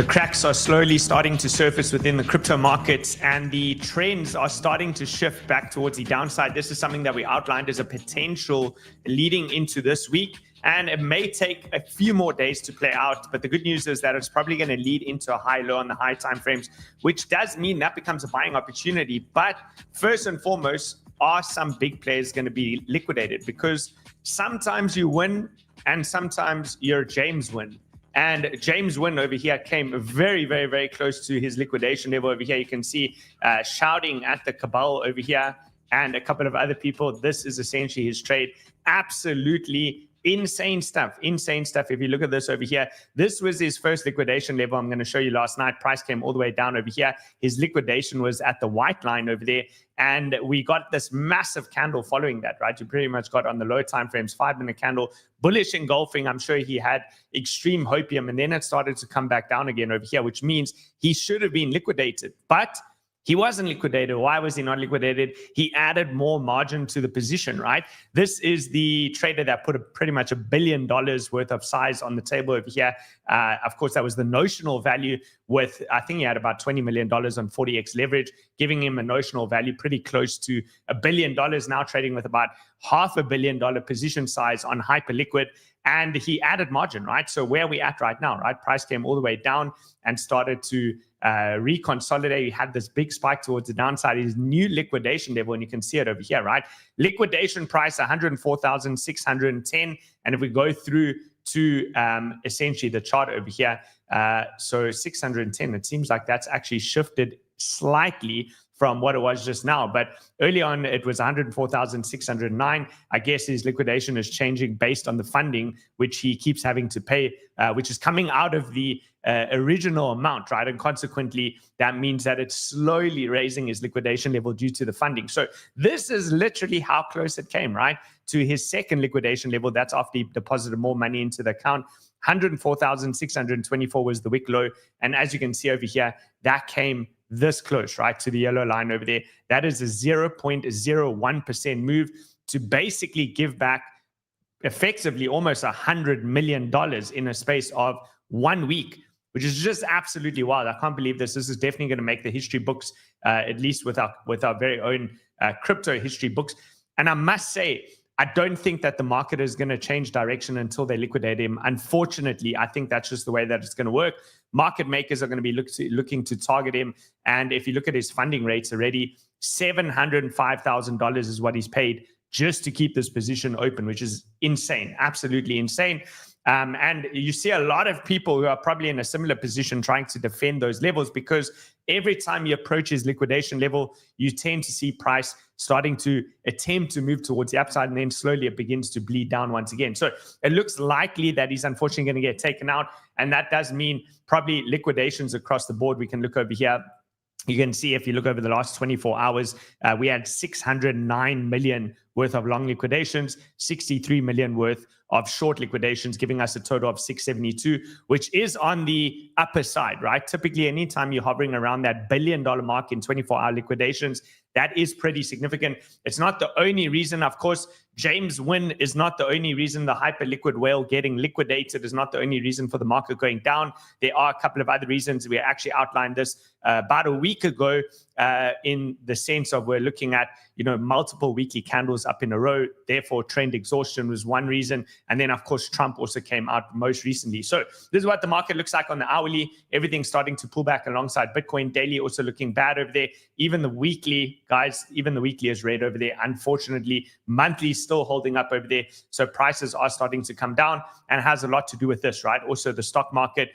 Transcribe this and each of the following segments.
The cracks are slowly starting to surface within the crypto markets, and the trends are starting to shift back towards the downside. This is something that we outlined as a potential leading into this week, and it may take a few more days to play out. But the good news is that it's probably going to lead into a high low on the high time frames, which does mean that becomes a buying opportunity. But first and foremost, are some big players going to be liquidated? Because sometimes you win and sometimes you're James Wynn. And James Wynn over here came very, very, very close to his liquidation level over here. You can see shouting at the cabal over here and a couple of other people. This is essentially his trade. Absolutely insane stuff. Insane stuff. If you look at this over here, this was his first liquidation level. I'm going to show you last night. Price came all the way down over here. His liquidation was at the white line over there. And we got this massive candle following that, right? You pretty much got on the low time frames, 5-minute candle, bullish engulfing. I'm sure he had extreme hopium, and then it started to come back down again over here, which means he should have been liquidated. But he wasn't liquidated. Why was he not liquidated? He added more margin to the position, right? This is the trader that put pretty much $1 billion worth of size on the table over here. Of course, that was the notional value with, I think he had about $20 million on 40x leverage, giving him a notional value pretty close to $1 billion, now trading with about $500 million position size on hyperliquid. And he added margin, right? So where are we at right now, right? Price came all the way down and started to reconsolidate. He had this big spike towards the downside, his new liquidation level, and you can see it over here, right? Liquidation price 104,610. And if we go through to essentially the chart over here, so 610, it seems like that's actually shifted slightly from what it was just now. But early on, it was 104,609. I guess his liquidation is changing based on the funding, which he keeps having to pay, which is coming out of the original amount, right? And consequently, that means that it's slowly raising his liquidation level due to the funding. So this is literally how close it came, right? To his second liquidation level. That's after he deposited more money into the account. 104,624 was the wick low. And as you can see over here, that came this close, right, to the yellow line over there. That is a 0.01% move to basically give back effectively almost $100 million in a space of 1 week, which is just absolutely wild. I can't believe this. This is definitely going to make the history books, at least with our very own crypto history books. And I must say, I don't think that the market is going to change direction until they liquidate him. Unfortunately, I think that's just the way that it's going to work. Market makers are going to be looking to target him. And if you look at his funding rates already, $705,000 is what he's paid just to keep this position open, which is insane, absolutely insane. And you see a lot of people who are probably in a similar position trying to defend those levels, because every time you approach his liquidation level, you tend to see price starting to attempt to move towards the upside, and then slowly it begins to bleed down once again. So it looks likely that he's unfortunately going to get taken out, and that does mean probably liquidations across the board. We can look over here. You can see if you look over the last 24 hours, we had 609 million worth of long liquidations, 63 million worth of short liquidations, giving us a total of 672, which is on the upper side, right? Typically, anytime you're hovering around that $1 billion mark in 24-hour liquidations, that is pretty significant. It's not the only reason. Of course, James Wynn is not the only reason. The hyperliquid whale getting liquidated is not the only reason for the market going down. There are a couple of other reasons. We actually outlined this about a week ago, in the sense of we're looking at, multiple weekly candles up in a row. Therefore, trend exhaustion was one reason. And then, of course, Trump also came out most recently. So this is what the market looks like on the hourly. Everything's starting to pull back alongside Bitcoin. Daily also looking bad over there. Even the weekly, guys, even the weekly is red over there. Unfortunately, monthly still holding up over there. So prices are starting to come down, and has a lot to do with this, right? Also, the stock market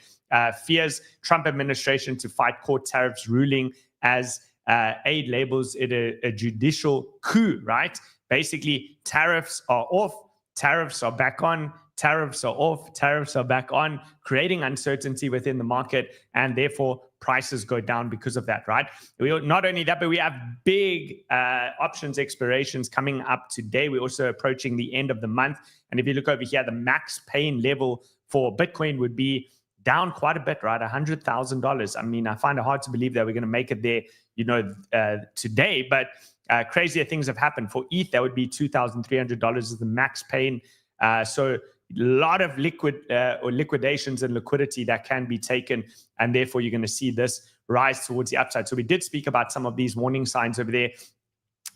fears Trump administration to fight court tariffs ruling as aid labels it a judicial coup, right? Basically, tariffs are off, tariffs are back on, tariffs are off, tariffs are back on, creating uncertainty within the market, and therefore prices go down because of that, right? Not only that, but we have big options expirations coming up today. We're also approaching the end of the month. And if you look over here, the max pain level for Bitcoin would be down quite a bit, right? $100,000. I mean, I find it hard to believe that we're going to make it there, today, but crazier things have happened. For ETH, that would be $2,300 is the max pain. So lot of liquidations and liquidity that can be taken, and therefore you're going to see this rise towards the upside. So we did speak about some of these warning signs over there.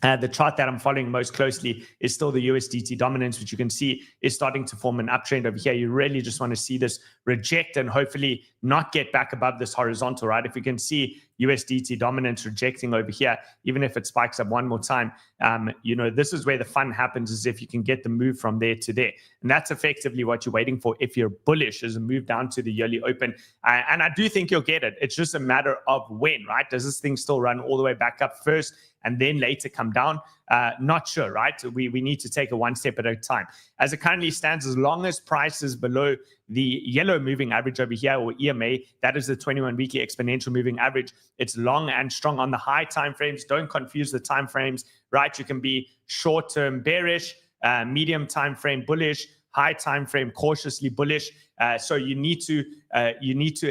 The chart that I'm following most closely is still the USDT dominance, which you can see is starting to form an uptrend over here. You really just want to see this reject and hopefully not get back above this horizontal, right? If we can see USDT dominance rejecting over here, even if it spikes up one more time, this is where the fun happens, is if you can get the move from there to there. And that's effectively what you're waiting for if you're bullish, is a move down to the yearly open. And I do think you'll get it. It's just a matter of when, right? Does this thing still run all the way back up first and then later come down? Not sure, right? We need to take it one step at a time. As it currently stands, as long as price is below the yellow moving average over here, or EMA, that is the 21 weekly exponential moving average, it's long and strong on the high time frames. Don't confuse the time frames, right? You can be short-term bearish, medium time frame bullish, high time frame cautiously bullish. So you need to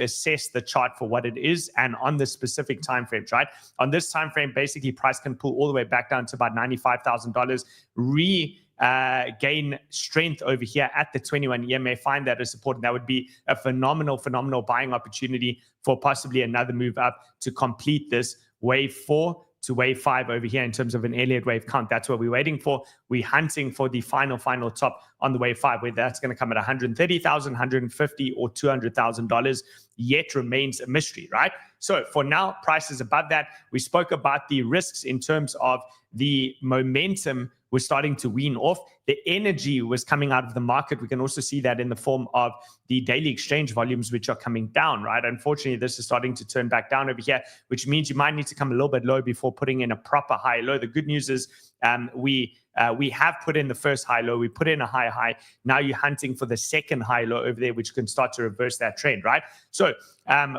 assess the chart for what it is and on the specific time frames, right? On this time frame, basically price can pull all the way back down to about $95,000, gain strength over here at the 21 EMA, find that as support, and that would be a phenomenal buying opportunity for possibly another move up to complete this wave 4 to wave 5 over here in terms of an Elliott wave count. That's what we're waiting for. We're hunting for the final top on the wave 5, whether that's going to come at $130,000, $150,000, or $200,000 yet remains a mystery, right? So for now, price is above that. We spoke about the risks in terms of the momentum was starting to wean off. The energy was coming out of the market. We can also see that in the form of the daily exchange volumes, which are coming down, right? Unfortunately, this is starting to turn back down over here, which means you might need to come a little bit low before putting in a proper high low. The good news is we have put in the first high low. We put in a high. Now you're hunting for the second high low over there, which can start to reverse that trend, right? So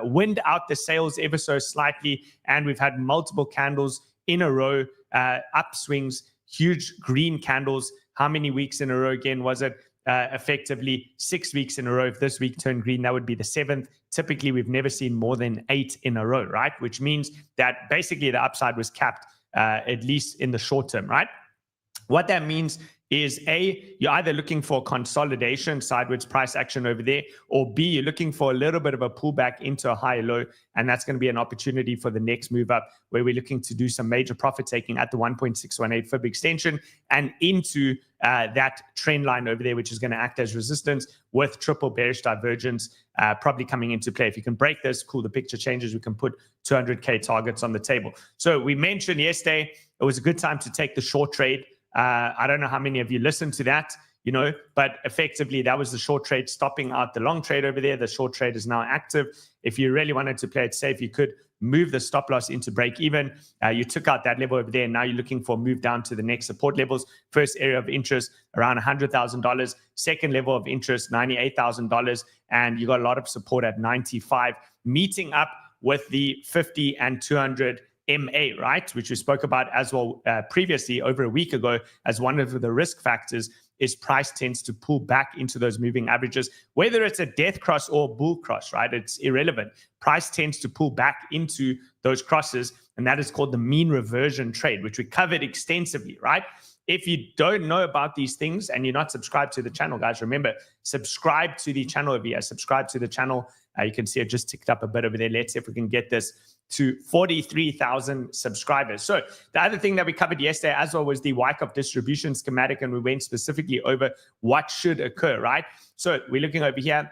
wind out the sales ever so slightly, and we've had multiple candles in a row, upswings, huge green candles. How many weeks in a row again was it? Effectively 6 weeks in a row. If this week turned green, that would be the 7th. Typically, we've never seen more than 8 in a row, right? Which means that basically the upside was capped, at least in the short term, right? What that means is A, you're either looking for consolidation, sideways price action over there, or B, you're looking for a little bit of a pullback into a higher low, and that's going to be an opportunity for the next move up, where we're looking to do some major profit taking at the 1.618 fib extension and into that trend line over there, which is going to act as resistance with triple bearish divergence probably coming into play. If you can break this, cool, the picture changes. We can put 200K targets on the table. So we mentioned yesterday it was a good time to take the short trade. I don't know how many of you listened to that, but effectively that was the short trade stopping out the long trade over there. The short trade is now active. If you really wanted to play it safe, you could move the stop loss into break even. You took out that level over there. And now you're looking for a move down to the next support levels. First area of interest around $100,000. Second level of interest, $98,000. And you got a lot of support at 95, meeting up with the 50 and 200 MA, right, which we spoke about as well previously over a week ago, as one of the risk factors is price tends to pull back into those moving averages. Whether it's a death cross or a bull cross, right, it's irrelevant. Price tends to pull back into those crosses, and that is called the mean reversion trade, which we covered extensively, right? If you don't know about these things and you're not subscribed to the channel, guys, remember, subscribe to the channel over here. Subscribe to the channel. You can see it just ticked up a bit over there. Let's see if we can get this to 43,000 subscribers. So the other thing that we covered yesterday as well was the Wyckoff distribution schematic, and we went specifically over what should occur, right? So we're looking over here.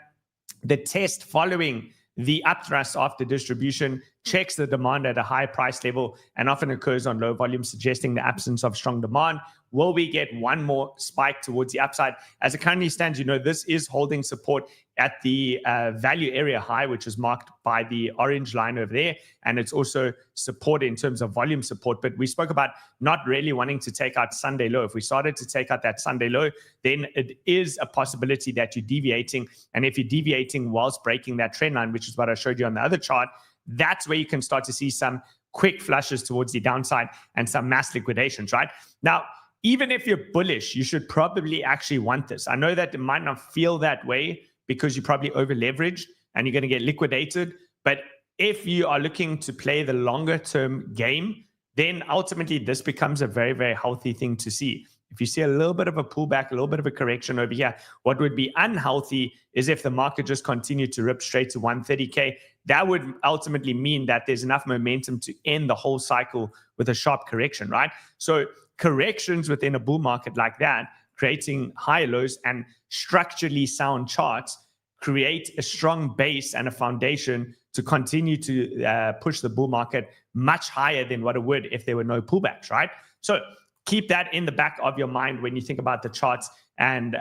The test following the upthrust after distribution checks the demand at a high price level and often occurs on low volume, suggesting the absence of strong demand. Will we get one more spike towards the upside? As it currently stands, this is holding support at the value area high, which is marked by the orange line over there. And it's also support in terms of volume support. But we spoke about not really wanting to take out Sunday low. If we started to take out that Sunday low, then it is a possibility that you're deviating. And if you're deviating whilst breaking that trend line, which is what I showed you on the other chart, that's where you can start to see some quick flushes towards the downside and some mass liquidations, right? Now, even if you're bullish, you should probably actually want this. I know that it might not feel that way because you're probably over leveraged and you're going to get liquidated. But if you are looking to play the longer term game, then ultimately this becomes a very, very healthy thing to see. If you see a little bit of a pullback, a little bit of a correction over here, what would be unhealthy is if the market just continued to rip straight to 130K. That would ultimately mean that there's enough momentum to end the whole cycle with a sharp correction, right? So corrections within a bull market like that, creating high lows and structurally sound charts, create a strong base and a foundation to continue to push the bull market much higher than what it would if there were no pullbacks, right? So keep that in the back of your mind when you think about the charts and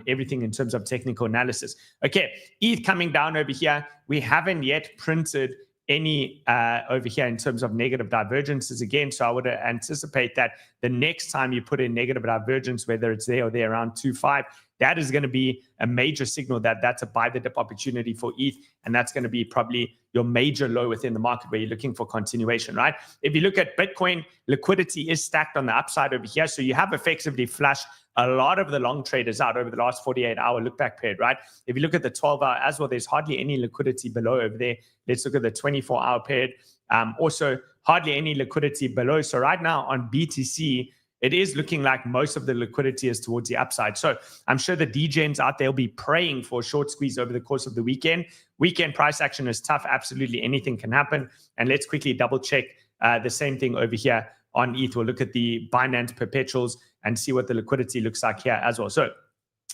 everything in terms of technical analysis. Okay, ETH coming down over here. We haven't yet printed any over here in terms of negative divergences again. So I would anticipate that the next time you put in negative divergence, whether it's there or there around 2.5, that is going to be a major signal that that's a buy the dip opportunity for ETH. And that's going to be probably your major low within the market where you're looking for continuation, right? If you look at Bitcoin, liquidity is stacked on the upside over here. So you have effectively flushed a lot of the long traders out over the last 48-hour look back period, right? If you look at the 12-hour as well, there's hardly any liquidity below over there. Let's look at the 24-hour period. Also, hardly any liquidity below. So right now on BTC, it is looking like most of the liquidity is towards the upside. So I'm sure the degens out there will be praying for a short squeeze over the course of the weekend. Weekend price action is tough. Absolutely anything can happen. And let's quickly double check the same thing over here on ETH. We'll look at the Binance perpetuals and see what the liquidity looks like here as well. So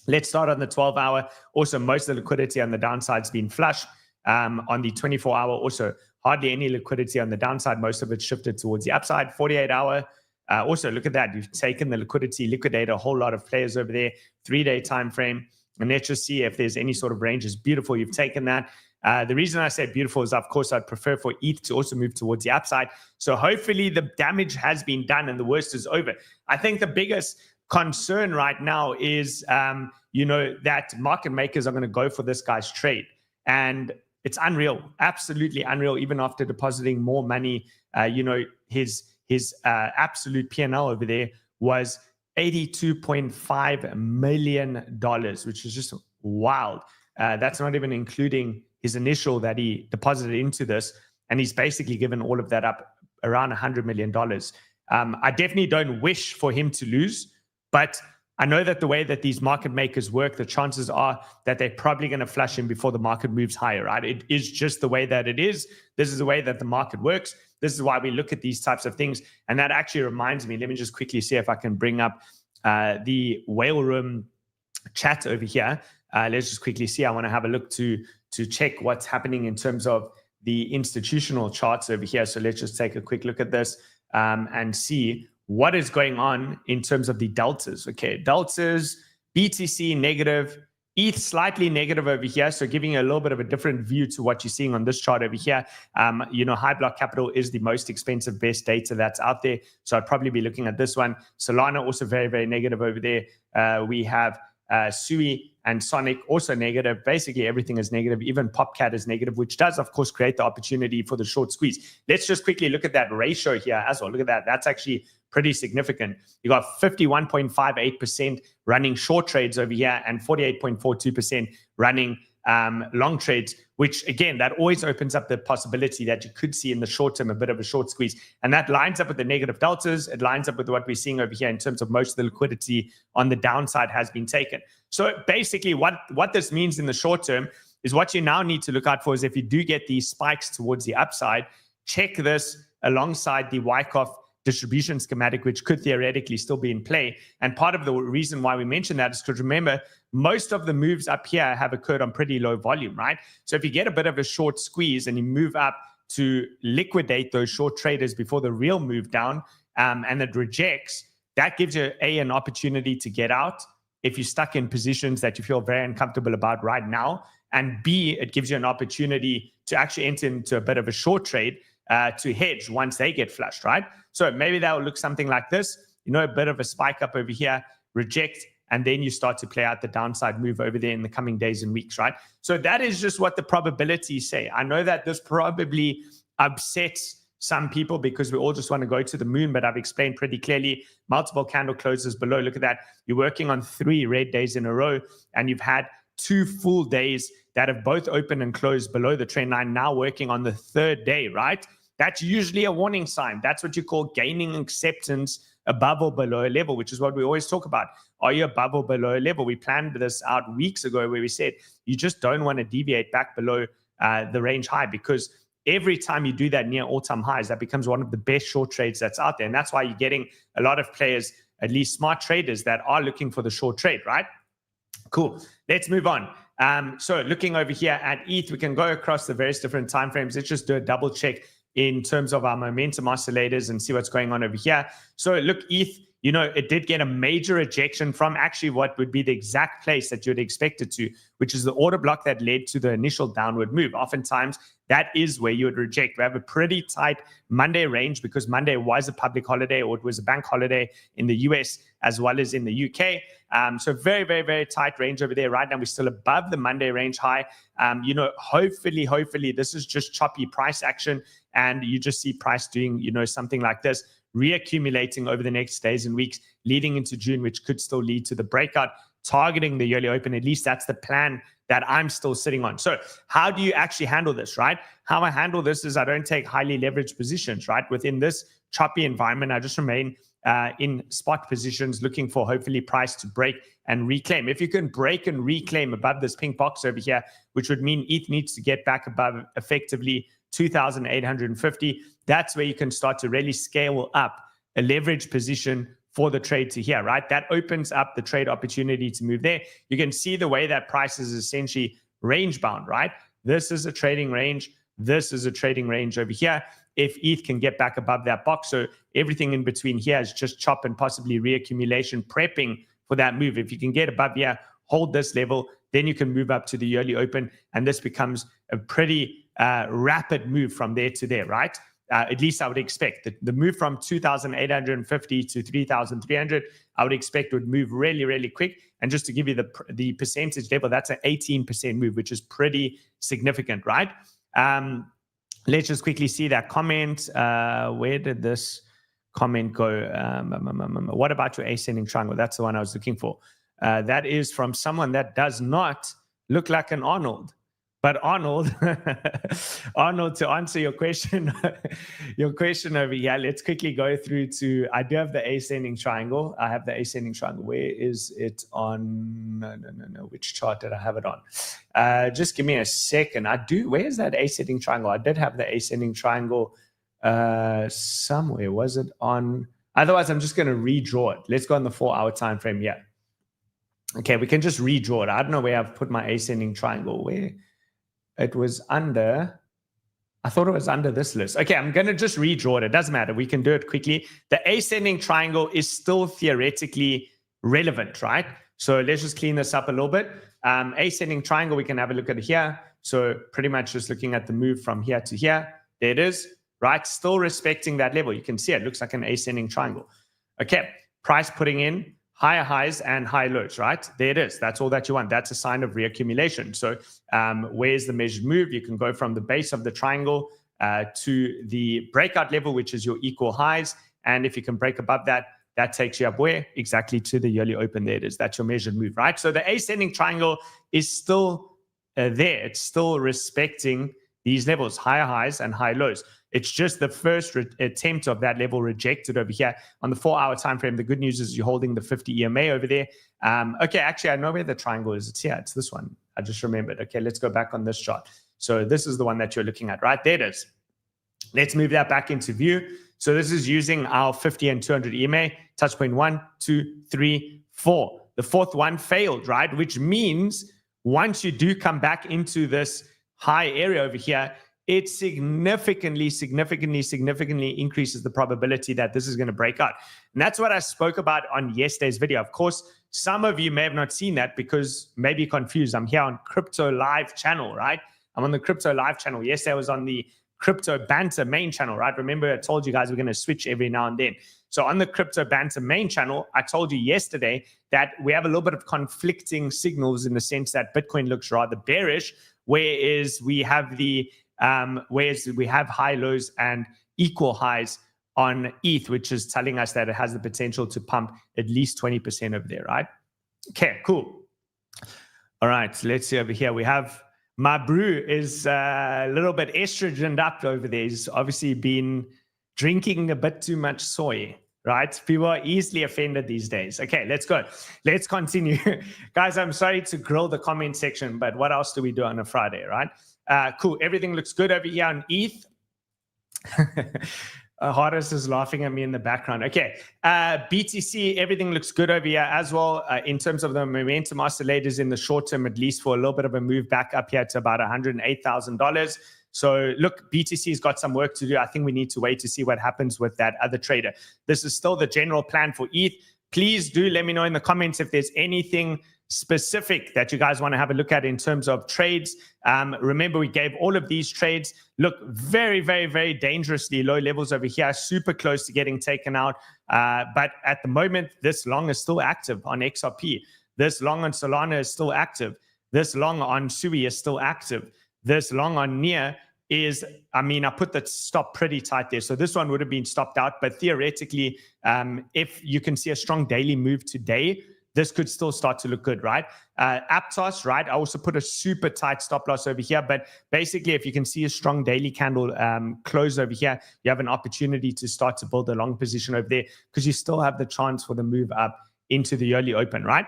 let's start on the 12-hour. Also, most of the liquidity on the downside has been flush. On the 24-hour, also hardly any liquidity on the downside. Most of it shifted towards the upside. 48-hour. Also, look at that. You've taken the liquidity, liquidated a whole lot of players over there. 3-day time frame. And let's just see if there's any sort of range. It's beautiful. You've taken that. The reason I say beautiful is, of course, I'd prefer for ETH to also move towards the upside. So hopefully the damage has been done and the worst is over. I think the biggest concern right now is, that market makers are going to go for this guy's trade. And it's unreal, absolutely unreal, even after depositing more money. His absolute P&L over there was $82.5 million, which is just wild. That's not even including his initial that he deposited into this. And he's basically given all of that up, around $100 million. I definitely don't wish for him to lose, but I know that the way that these market makers work, the chances are that they're probably going to flush him before the market moves higher, right? It is just the way that it is. This is the way that the market works. This is why we look at these types of things. And that actually reminds me, let me just quickly see if I can bring up the whale room chat over here. Let's just quickly see. I want to have a look to check what's happening in terms of the institutional charts over here. So let's just take a quick look at this and see what is going on in terms of the deltas. Okay, deltas, BTC negative, ETH slightly negative over here. So giving you a little bit of a different view to what you're seeing on this chart over here. High block capital is the most expensive, best data that's out there. So I'd probably be looking at this one. Solana also very, very negative over there. We have Sui and Sonic also negative. Basically everything is negative. Even PopCat is negative, which does of course create the opportunity for the short squeeze. Let's just quickly look at that ratio here as well. Look at that. That's actually pretty significant. You got 51.58% running short trades over here and 48.42% running long trades, which again, that always opens up the possibility that you could see in the short term a bit of a short squeeze. And that lines up with the negative deltas. It lines up with what we're seeing over here in terms of most of the liquidity on the downside has been taken. So basically what this means in the short term is what you now need to look out for is if you do get these spikes towards the upside, check this alongside the Wyckoff distribution schematic, which could theoretically still be in play. And part of the reason why we mention that is because remember, most of the moves up here have occurred on pretty low volume, right? So if you get a bit of a short squeeze and you move up to liquidate those short traders before the real move down and it rejects, that gives you an opportunity to get out if you're stuck in positions that you feel very uncomfortable about right now. And B, it gives you an opportunity to actually enter into a bit of a short trade to hedge once they get flushed, right? So maybe that will look something like this, a bit of a spike up over here, reject, and then you start to play out the downside move over there in the coming days and weeks, right? So that is just what the probabilities say. I know that this probably upsets some people because we all just want to go to the moon, but I've explained pretty clearly, multiple candle closes below. Look at that. You're working on 3 red days in a row, and you've had 2 full days that have both opened and closed below the trend line, now working on the 3rd day, right? That's usually a warning sign. That's what you call gaining acceptance above or below a level, which is what we always talk about. Are you above or below a level? We planned this out weeks ago where we said you just don't want to deviate back below the range high, because every time you do that near all-time highs, that becomes one of the best short trades that's out there. And that's why you're getting a lot of players, at least smart traders, that are looking for the short trade, right? Cool. Let's move on. So looking over here at ETH, we can go across the various different timeframes. Let's just do a double check in terms of our momentum oscillators and see what's going on over here. So look, ETH, you know, it did get a major ejection from actually what would be the exact place that you'd expect it to, which is the order block that led to the initial downward move. Oftentimes, that is where you would reject. We have a pretty tight Monday range because Monday was a public holiday, or it was a bank holiday in the US as well as in the UK. So very, very, very tight range over there. Right now, we're still above the Monday range high. You know, hopefully this is just choppy price action, and you just see price doing, you know, something like this, reaccumulating over the next days and weeks leading into June, which could still lead to the breakout, targeting the yearly open. At least that's the plan that I'm still sitting on. So how do you actually handle this, right? How I handle this is I don't take highly leveraged positions, right? Within this choppy environment, I just remain in spot positions, looking for hopefully price to break and reclaim. If you can break and reclaim above this pink box over here, which would mean ETH needs to get back above effectively 2,850, that's where you can start to really scale up a leverage position for the trade to here, right? That opens up the trade opportunity to move there. You can see the way that price is essentially range bound, right? This is a trading range. This is a trading range over here. If ETH can get back above that box, so everything in between here is just chop and possibly reaccumulation, prepping for that move. If you can get above here, hold this level, then you can move up to the yearly open, and this becomes a pretty rapid move from there to there, right? At least I would expect the move from 2,850 to 3,300, I would expect would move really, really quick. And just to give you the percentage level, that's an 18% move, which is pretty significant, right? Let's just quickly see that comment. Where did this comment go? What about your ascending triangle? That's the one I was looking for. That is from someone that does not look like an Arnold. But Arnold, Arnold, to answer your question, over here, let's quickly go through to, I do have the ascending triangle. I have the ascending triangle. Where is it on? No. Which chart did I have it on? Just give me a second. Where's that ascending triangle? I did have the ascending triangle somewhere. Was it on? Otherwise, I'm just going to redraw it. Let's go on the 4-hour time frame. Yeah. Okay, we can just redraw it. I don't know where I've put my ascending triangle. Where? It was under, I thought it was under this list. Okay, I'm going to just redraw it. It doesn't matter. We can do it quickly. The ascending triangle is still theoretically relevant, right? So let's just clean this up a little bit. Ascending triangle, we can have a look at it here. So pretty much just looking at the move from here to here. There it is, right? Still respecting that level. You can see it looks like an ascending triangle. Okay, price putting in higher highs and high lows, right? There it is. That's all that you want. That's a sign of reaccumulation. So where's the measured move? You can go from the base of the triangle to the breakout level, which is your equal highs. And if you can break above that, that takes you up where? Exactly to the yearly open. There it is. That's your measured move, right? So the ascending triangle is still there. It's still respecting these levels, higher highs and high lows. It's just the first attempt of that level rejected over here on the 4-hour time frame. The good news is you're holding the 50 EMA over there. Okay, actually, I know where the triangle is. It's here. It's this one. I just remembered. Okay, let's go back on this chart. So this is the one that you're looking at, right? There it is. Let's move that back into view. So this is using our 50 and 200 EMA. Touch point 1, 2, 3, 4. The fourth one failed, right? Which means once you do come back into this high area over here, it significantly increases the probability that this is going to break out. And that's what I spoke about on yesterday's video. Of course, some of you may have not seen that because maybe you're confused. I'm here on Crypto Live channel, right? I'm on the Crypto Live channel. Yesterday I was on the Crypto Banter main channel, right? Remember, I told you guys we're going to switch every now and then. So on the Crypto Banter main channel, I told you yesterday that we have a little bit of conflicting signals in the sense that Bitcoin looks rather bearish, whereas we have the high lows and equal highs on ETH, which is telling us that it has the potential to pump at least 20% over there, right? Okay, cool. All right, so let's see over here. We have my brew is a little bit estrogened up over there. He's obviously been drinking a bit too much soy. right? People are easily offended these days. Okay, let's go. Let's continue. Guys, I'm sorry to grill the comment section, but what else do we do on a Friday, right? Cool. Everything looks good over here on ETH. Horace is laughing at me in the background. Okay, BTC, everything looks good over here as well. In terms of the momentum oscillators in the short term, at least for a little bit of a move back up here to about $108,000. So look, BTC's got some work to do. I think we need to wait to see what happens with that other trader. This is still the general plan for ETH. Please do let me know in the comments if there's anything specific that you guys want to have a look at in terms of trades. Remember, we gave all of these trades. Look, very, very, very dangerously low levels over here, super close to getting taken out. But at the moment, this long is still active on XRP. This long on Solana is still active. This long on SUI is still active. This long on NEAR is, I mean, I put that stop pretty tight there. So this one would have been stopped out. But theoretically, if you can see a strong daily move today, this could still start to look good, right? Aptos, right? I also put a super tight stop loss over here. But basically, if you can see a strong daily candle close over here, you have an opportunity to start to build a long position over there because you still have the chance for the move up into the early open, right?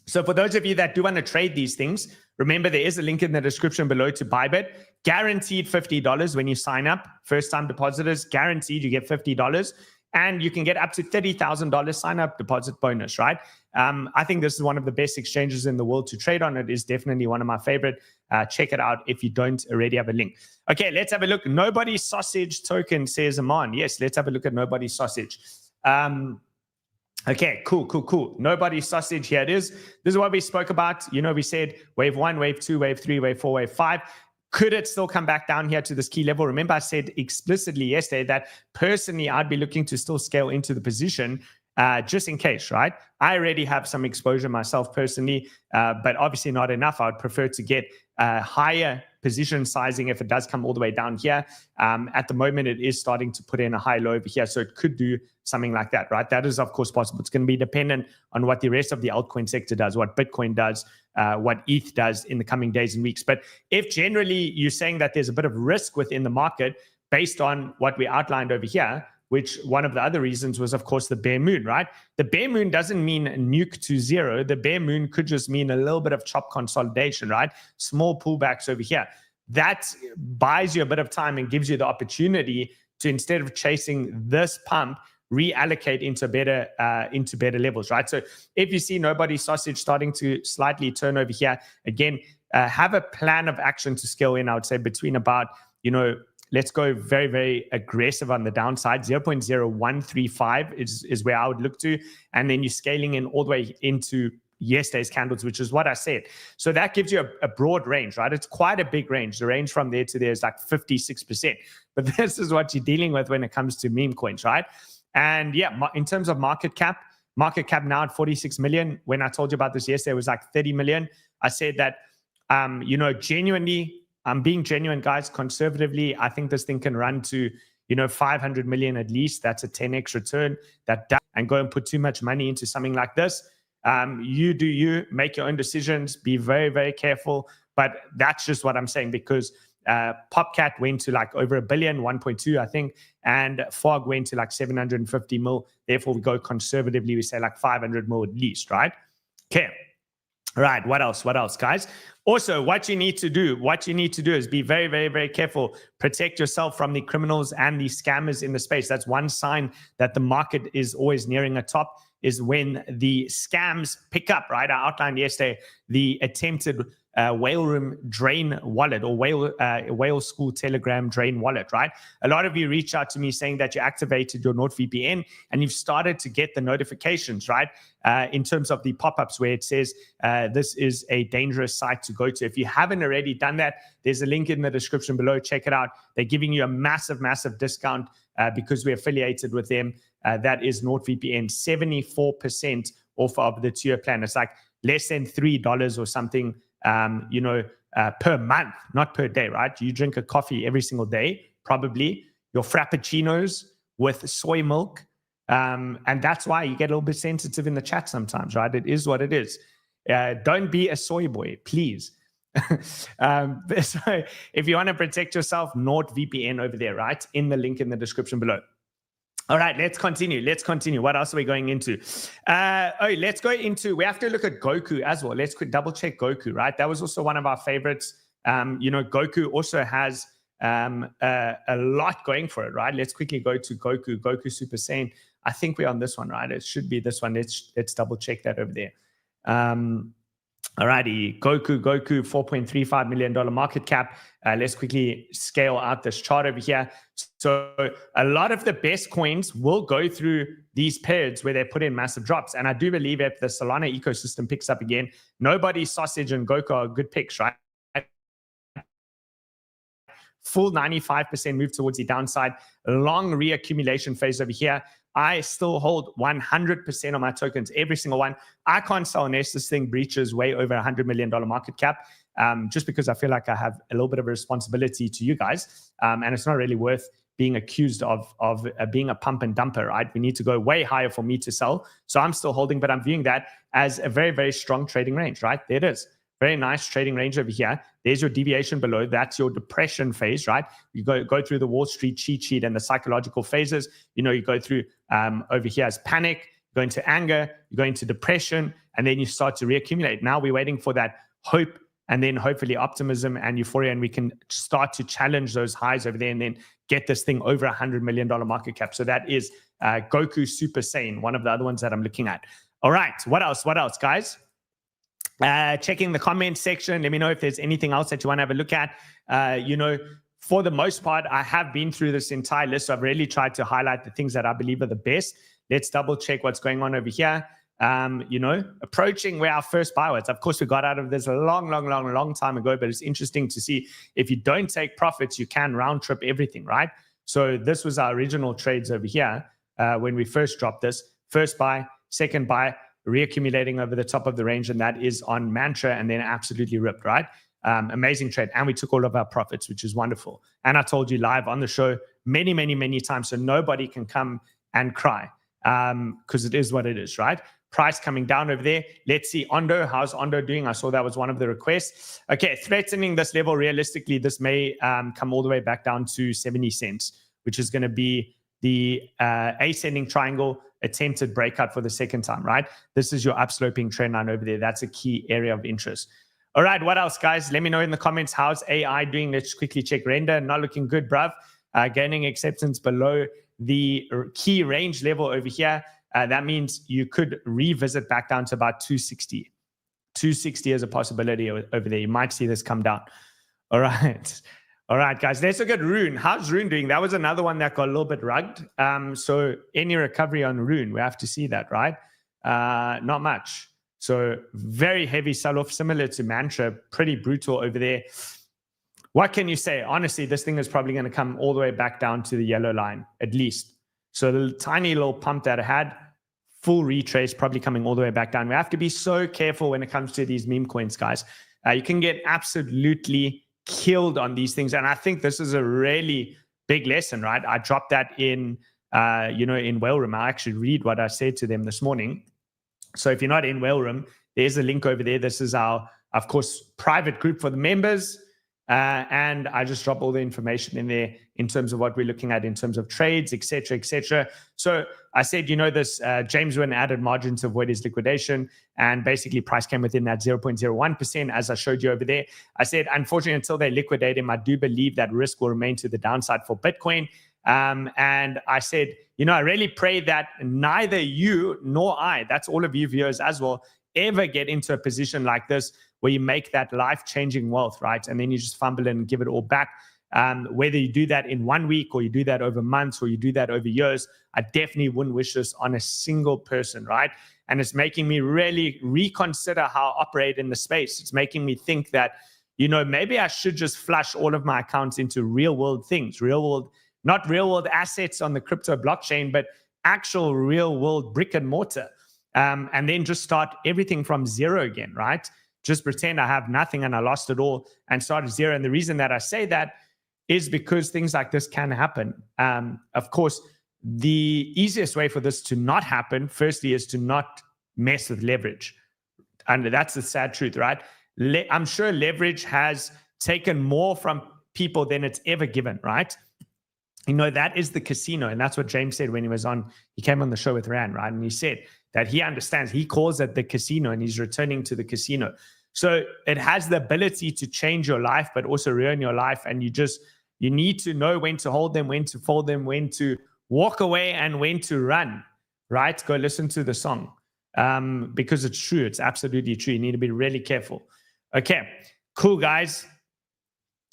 So for those of you that do want to trade these things, remember there is a link in the description below to Bybit. Guaranteed $50 when you sign up. First-time depositors, guaranteed you get $50. And you can get up to $30,000 sign-up deposit bonus, right? I think this is one of the best exchanges in the world to trade on. It is definitely one of my favorite. Check it out if you don't already have a link. Okay, let's have a look. 𝗧𝗪𝗔𝗍𝗂𝘃 token, says Aman. Yes, let's have a look at 𝗧𝗪𝗔𝗍𝗂𝘃. Okay, cool. 𝗧𝗪𝗔𝗍𝗂𝘃, here it is. This is what we spoke about. You know, we said wave 1, wave 2, wave 3, wave 4, wave 5. Could it still come back down here to this key level? Remember, I said explicitly yesterday that personally, I'd be looking to still scale into the position just in case, right? I already have some exposure myself personally, but obviously not enough. I would prefer to get higher position sizing if it does come all the way down here. At the moment, it is starting to put in a high low over here, so it could do something like that, right? That is, of course, possible. It's going to be dependent on what the rest of the altcoin sector does, what Bitcoin does, what ETH does in the coming days and weeks. But if generally you're saying that there's a bit of risk within the market based on what we outlined over here, which one of the other reasons was, of course, the bear moon, right? The bear moon doesn't mean nuke to zero. The bear moon could just mean a little bit of chop consolidation, right? Small pullbacks over here. That buys you a bit of time and gives you the opportunity to, instead of chasing this pump, reallocate into better levels, right? So if you see 𝗧𝗪𝗔𝗍𝗂𝘃 starting to slightly turn over here, again, have a plan of action to scale in, I would say, between about, let's go very, very aggressive on the downside. 0.0135 is where I would look to. And then you're scaling in all the way into yesterday's candles, which is what I said. So that gives you a broad range, right? It's quite a big range. The range from there to there is like 56%. But this is what you're dealing with when it comes to meme coins, right? And yeah, in terms of market cap now at 46 million. When I told you about this yesterday, it was like 30 million. I said that, genuinely, I'm being genuine, guys. Conservatively, I think this thing can run to, 500 million at least. That's a 10x return. And go and put too much money into something like this. You make your own decisions. Be very, very careful. But that's just what I'm saying, because Popcat went to like over 1 billion, 1.2, I think, and FOG went to like 750 mil. Therefore, we go conservatively. We say like 500 mil at least, right? Okay. All right. What else, guys? Also, what you need to do is be very, very, very careful. Protect yourself from the criminals and the scammers in the space. That's one sign that the market is always nearing a top, is when the scams pick up, right? I outlined yesterday the attempted whale room drain wallet, or whale school telegram drain wallet, right? A lot of you reach out to me saying that you activated your NordVPN and you've started to get the notifications, right? In terms of the pop-ups where it says this is a dangerous site to go to. If you haven't already done that, there's a link in the description below. Check it out. They're giving you a massive, massive discount because we're affiliated with them. That is NordVPN, 74% off of the tier plan. It's like less than $3 or something, per month, not per day, right? You drink a coffee every single day, probably your frappuccinos with soy milk. And that's why you get a little bit sensitive in the chat sometimes, right? It is what it is. Don't be a soy boy, please. So if you want to protect yourself, NordVPN over there, right? In the link in the description below. All right, let's continue. Let's continue. What else are we going into? Let's go into, we have to look at GOKU as well. Let's double check GOKU, right? That was also one of our favorites. GOKU also has a lot going for it, right? Let's quickly go to GOKU Super Saiyan. I think we're on this one, right? It should be this one. Let's double check that over there. Alrighty, GOKU, $4.35 million market cap. Let's quickly scale out this chart over here. So a lot of the best coins will go through these periods where they put in massive drops. And I do believe if the Solana ecosystem picks up again, Nobody, Sausage, and GOKU are good picks, right? Full 95% move towards the downside. Long reaccumulation phase over here. I still hold 100% of my tokens, every single one. I can't sell unless this thing breaches way over $100 million market cap, just because I feel like I have a little bit of a responsibility to you guys. And it's not really worth being accused of being a pump and dumper, right? We need to go way higher for me to sell. So I'm still holding, but I'm viewing that as a very, very strong trading range, right? There it is. Very nice trading range over here. There's your deviation below. That's your depression phase, right? You go through the Wall Street cheat sheet and the psychological phases. You go through over here as panic, you go into anger, you go into depression, and then you start to reaccumulate. Now we're waiting for that hope and then hopefully optimism and euphoria, and we can start to challenge those highs over there and then get this thing over $100 million market cap. So that is GOKU Super Saiyan, one of the other ones that I'm looking at. All right, what else, guys? Checking the comment section. Let me know if there's anything else that you want to have a look at. For the most part, I have been through this entire list. So I've really tried to highlight the things that I believe are the best. Let's double check what's going on over here. Approaching where our first buy was. Of course, we got out of this a long time ago, but it's interesting to see if you don't take profits, you can round trip everything, right? So this was our original trades over here when we first dropped this. First buy, second buy, reaccumulating over the top of the range, and that is on Mantra, and then absolutely ripped, right? Amazing trade. And we took all of our profits, which is wonderful. And I told you live on the show many times, so nobody can come and cry because it is what it is, right? Price coming down over there. Let's see ONDO. How's ONDO doing? I saw that was one of the requests. Okay, threatening this level. Realistically, this may come all the way back down to 70 cents, which is going to be the ascending triangle attempted breakout for the second time, right? This is your upsloping trend line over there. That's a key area of interest. All right, what else, guys? Let me know in the comments. How's AI doing? Let's quickly check render. Not looking good, bruv. Gaining acceptance below the key range level over here. That means you could revisit back down to about 260. 260 is a possibility over there. You might see this come down. All right. All right, guys, let's look at Rune. How's Rune doing? That was another one that got a little bit rugged. So any recovery on Rune, we have to see that, right? Not much. So very heavy sell-off, similar to Mantra, pretty brutal over there. What can you say? Honestly, this thing is probably going to come all the way back down to the yellow line, at least. So the tiny little pump that I had, full retrace, probably coming all the way back down. We have to be so careful when it comes to these meme coins, guys. You can get absolutely killed on these things, and I think this is a really big lesson, right? I dropped that in in Whale Room. I actually read what I said to them this morning. So if you're not in Whale Room, there's a link over there. This is our, of course, private group for the members, and I just drop all the information in there in terms of what we're looking at in terms of trades, etc. So I said, this James Wynn added margin to avoid his liquidation, and basically price came within that 0.01%, as I showed you over there. I said, unfortunately, until they liquidate him, I do believe that risk will remain to the downside for Bitcoin. And I said, I really pray that neither you nor I, that's all of you viewers as well, ever get into a position like this where you make that life-changing wealth, right? And then you just fumble it and give it all back. Whether you do that in 1 week or you do that over months or you do that over years, I definitely wouldn't wish this on a single person, right? And it's making me really reconsider how I operate in the space. It's making me think that, maybe I should just flush all of my accounts into real-world things, not real-world assets on the crypto blockchain, but actual real-world brick and mortar. And then just start everything from zero again, right? Just pretend I have nothing and I lost it all and start at zero. And the reason that I say that is because things like this can happen. Of course, the easiest way for this to not happen, firstly, is to not mess with leverage. And that's the sad truth, right? I'm sure leverage has taken more from people than it's ever given, right? that is the casino. And that's what James said when he came on the show with Rand, right? And he said that he understands, he calls it the casino, and he's returning to the casino. So it has the ability to change your life, but also ruin your life. And you need to know when to hold them, when to fold them, when to walk away, and when to run, right? Go listen to the song because it's true. It's absolutely true. You need to be really careful. Okay, cool, guys.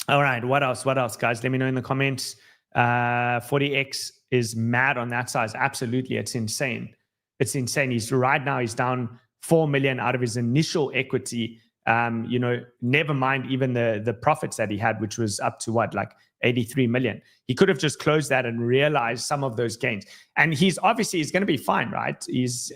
All right, what else, guys? Let me know in the comments. 40x is mad on that size. Absolutely, it's insane. It's insane. Right now he's down 4 million out of his initial equity. Never mind even the profits that he had, which was up to what, like 83 million. He could have just closed that and realized some of those gains. And he's going to be fine, right? He's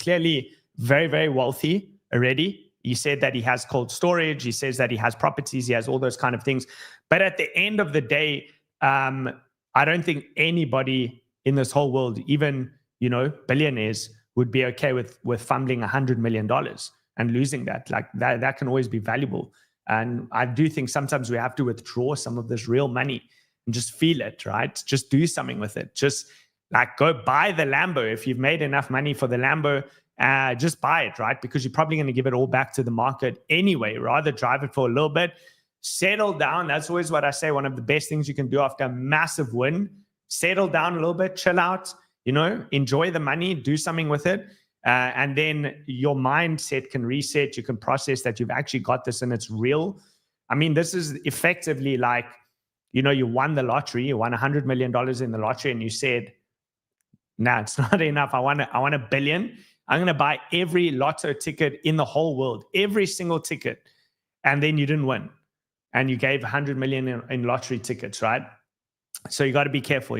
clearly very, very wealthy already. He said that he has cold storage. He says that he has properties. He has all those kind of things. But at the end of the day, I don't think anybody in this whole world, even, billionaires, would be okay with fumbling $100 million and losing that. Like that can always be valuable. And I do think sometimes we have to withdraw some of this real money and just feel it, right? Just do something with it. Just like go buy the Lambo. If you've made enough money for the Lambo, just buy it, right? Because you're probably going to give it all back to the market anyway. Rather drive it for a little bit, settle down. That's always what I say. One of the best things you can do after a massive win, settle down a little bit, chill out, enjoy the money, do something with it. And then your mindset can reset. You can process that you've actually got this and it's real. I mean, this is effectively like, you won the lottery, you won $100 million in the lottery, and you said, nah, it's not enough. I want $1 billion. I'm going to buy every lotto ticket in the whole world, every single ticket. And then you didn't win. And you gave 100 million in lottery tickets, right? So you got to be careful.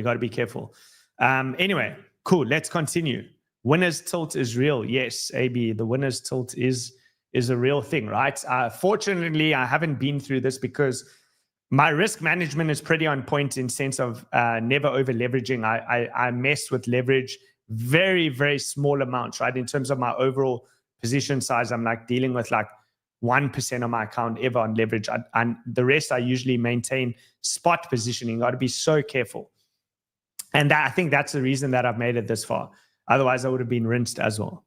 Anyway, cool. Let's continue. Winner's tilt is real. Yes, AB, the winner's tilt is a real thing, right? Fortunately, I haven't been through this because my risk management is pretty on point in sense of never over leveraging. I mess with leverage very, very small amounts, right? In terms of my overall position size, I'm like dealing with like 1% of my account ever on leverage. And the rest I usually maintain spot positioning. Got to be so careful. And I think that's the reason that I've made it this far. Otherwise, I would have been rinsed as well.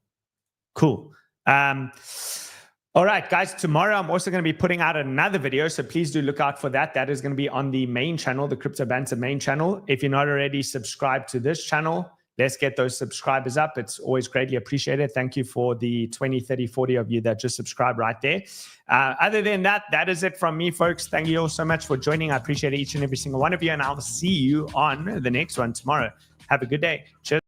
Cool. All right, guys, tomorrow I'm also going to be putting out another video. So please do look out for that. That is going to be on the main channel, the 𝗪𝗏𝗏𝗏 main channel. If you're not already subscribed to this channel, let's get those subscribers up. It's always greatly appreciated. Thank you for the 20, 30, 40 of you that just subscribed right there. Other than that, that is it from me, folks. Thank you all so much for joining. I appreciate each and every single one of you, and I'll see you on the next one tomorrow. Have a good day. Cheers.